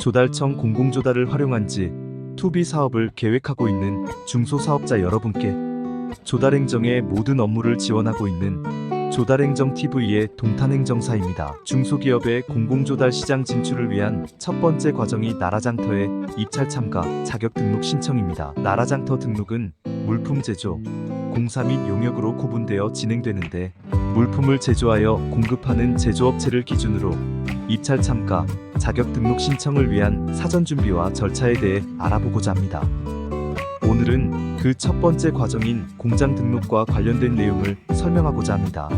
조달청 공공조달을 활용한 지 투비 사업을 계획하고 있는 중소사업자 여러분께 조달행정의 모든 업무를 지원하고 있는 조달행정TV의 동탄행정사입니다. 중소기업의 공공조달 시장 진출을 위한 첫 번째 과정이 나라장터의 입찰 참가 자격 등록 신청입니다. 나라장터 등록은 물품 제조, 공사 및 용역으로 구분되어 진행되는데, 물품을 제조하여 공급하는 제조업체를 기준으로 입찰 참가 자격 등록 신청을 위한 사전 준비와 절차에 대해 알아보고자 합니다. 오늘은 그 첫 번째 과정인 공장 등록과 관련된 내용을 설명하고자 합니다.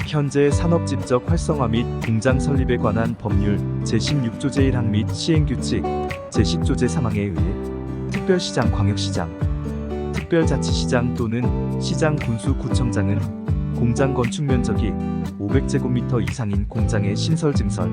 현재 산업집적 활성화 및 공장 설립에 관한 법률 제16조 제1항 및 시행규칙 제10조 제3항에 의해 특별시장, 광역시장, 특별자치시장 또는 시장 군수구청장은 공장 건축 면적이 500제곱미터 이상인 공장의 신설 증설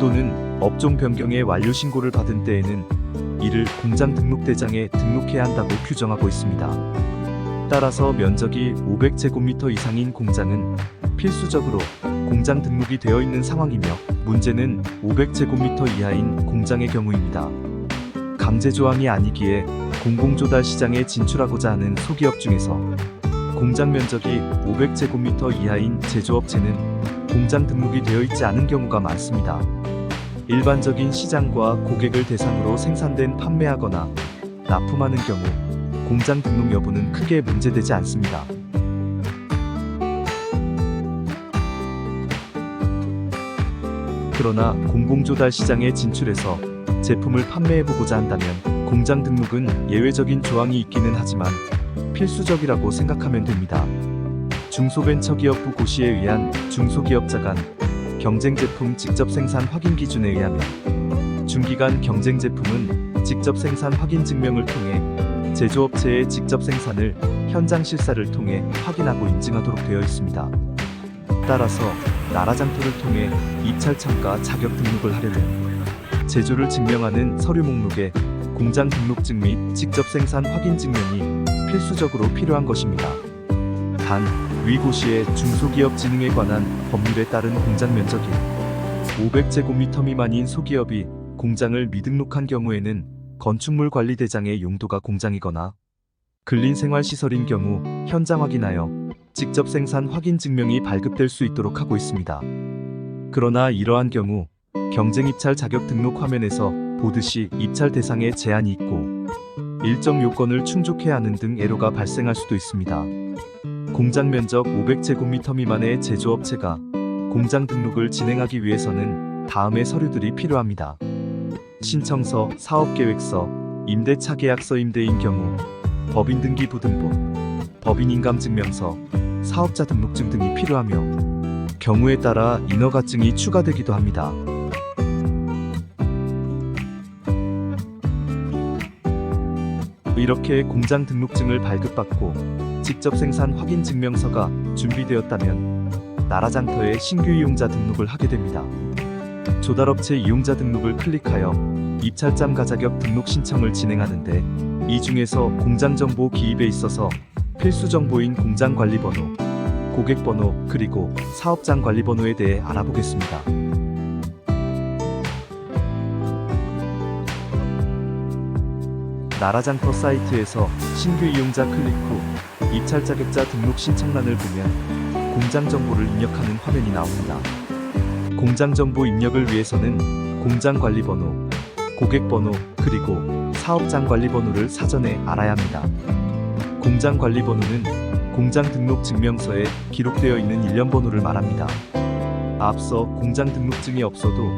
또는 업종 변경의 완료 신고를 받은 때에는 이를 공장 등록대장에 등록해야 한다고 규정하고 있습니다. 따라서 면적이 500제곱미터 이상인 공장은 필수적으로 공장 등록이 되어 있는 상황이며, 문제는 500제곱미터 이하인 공장의 경우입니다. 강제조항이 아니기에 공공조달 시장에 진출하고자 하는 소기업 중에서 공장 면적이 500제곱미터 이하인 제조업체는 공장 등록이 되어 있지 않은 경우가 많습니다. 일반적인 시장과 고객을 대상으로 생산된 판매하거나 납품하는 경우 공장 등록 여부는 크게 문제되지 않습니다. 그러나 공공조달 시장에 진출해서 제품을 판매해보고자 한다면 공장 등록은 예외적인 조항이 있기는 하지만 필수적이라고 생각하면 됩니다. 중소벤처기업부 고시에 의한 중소기업자 간 경쟁제품 직접 생산 확인 기준에 의하면 중기간 경쟁제품은 직접 생산 확인 증명을 통해 제조업체의 직접 생산을 현장 실사를 통해 확인하고 인증하도록 되어 있습니다. 따라서 나라장터를 통해 입찰 참가 자격 등록을 하려면 제조를 증명하는 서류 목록에 공장 등록증 및 직접 생산 확인 증명이 필수적으로 필요한 것입니다. 단, 위 고시의 중소기업 진흥에 관한 법률에 따른 공장 면적이 500제곱미터 미만인 소기업이 공장을 미등록한 경우에는 건축물 관리 대장의 용도가 공장이거나 근린생활시설인 경우 현장 확인하여 직접 생산 확인 증명이 발급될 수 있도록 하고 있습니다. 그러나 이러한 경우 경쟁 입찰 자격 등록 화면에서 보듯이 입찰 대상에 제한이 있고 일정 요건을 충족해야 하는 등 애로가 발생할 수도 있습니다. 공장 면적 500제곱미터 미만의 제조업체가 공장 등록을 진행하기 위해서는 다음의 서류들이 필요합니다. 신청서, 사업계획서, 임대차 계약서, 임대인 경우 법인 등기 부등본, 법인 인감증명서, 사업자 등록증 등이 필요하며 경우에 따라 인허가증이 추가되기도 합니다. 이렇게 공장 등록증을 발급받고 직접 생산 확인 증명서가 준비되었다면 나라장터에 신규 이용자 등록을 하게 됩니다. 조달업체 이용자 등록을 클릭하여 입찰점가 자격 등록 신청을 진행하는데, 이 중에서 공장정보 기입에 있어서 필수 정보인 공장관리번호, 고객번호, 그리고 사업장 관리번호에 대해 알아보겠습니다. 나라장터 사이트에서 신규 이용자 클릭 후 입찰 자격자 등록 신청란을 보면 공장 정보를 입력하는 화면이 나옵니다. 공장 정보 입력을 위해서는 공장 관리번호, 고객번호, 그리고 사업장 관리번호를 사전에 알아야 합니다. 공장 관리번호는 공장 등록 증명서에 기록되어 있는 일련 번호를 말합니다. 앞서 공장 등록증이 없어도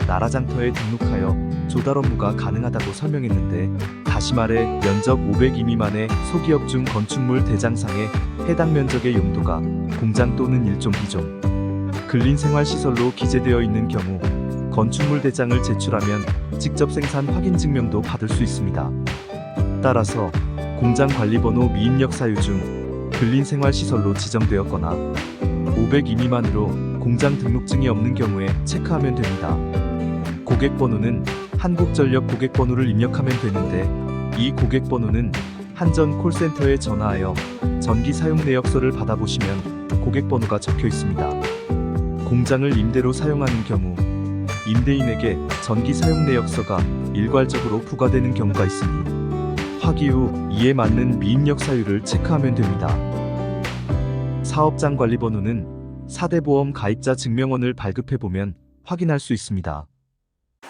나라장터에 등록하여 조달 업무가 가능하다고 설명했는데, 다시 말해 면적 500이 미만의 소기업 중 건축물 대장상의 해당 면적의 용도가 공장 또는 일종 기종 근린생활시설로 기재되어 있는 경우 건축물 대장을 제출하면 직접 생산 확인 증명도 받을 수 있습니다. 따라서 공장 관리번호 미입력 사유 중 근린생활시설로 지정되었거나 502 미만으로 공장 등록증이 없는 경우에 체크하면 됩니다. 고객번호는 한국전력 고객번호를 입력하면 되는데, 이 고객번호는 한전 콜센터에 전화하여 전기 사용 내역서를 받아보시면 고객번호가 적혀 있습니다. 공장을 임대로 사용하는 경우 임대인에게 전기 사용 내역서가 일괄적으로 부과되는 경우가 있으니 화기 후 이에 맞는 미입력 사유를 체크하면 됩니다. 사업장 관리번호는 4대 보험 가입자 증명원을 발급해보면 확인할 수 있습니다.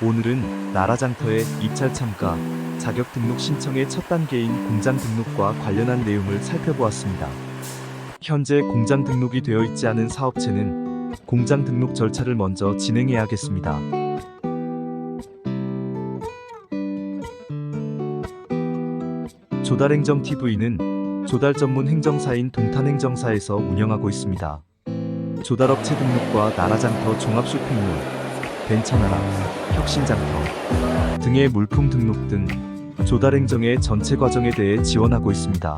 오늘은 나라장터의 입찰 참가, 자격 등록 신청의 첫 단계인 공장 등록과 관련한 내용을 살펴보았습니다. 현재 공장 등록이 되어 있지 않은 사업체는 공장 등록 절차를 먼저 진행해야겠습니다. 조달행정TV는 조달 전문 행정사인 동탄행정사에서 운영하고 있습니다. 조달업체 등록과 나라장터 종합쇼핑몰, 벤처나라, 혁신장터 등의 물품 등록 등 조달행정의 전체 과정에 대해 지원하고 있습니다.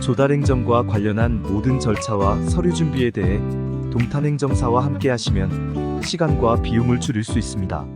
조달행정과 관련한 모든 절차와 서류 준비에 대해 동탄행정사와 함께 하시면 시간과 비용을 줄일 수 있습니다.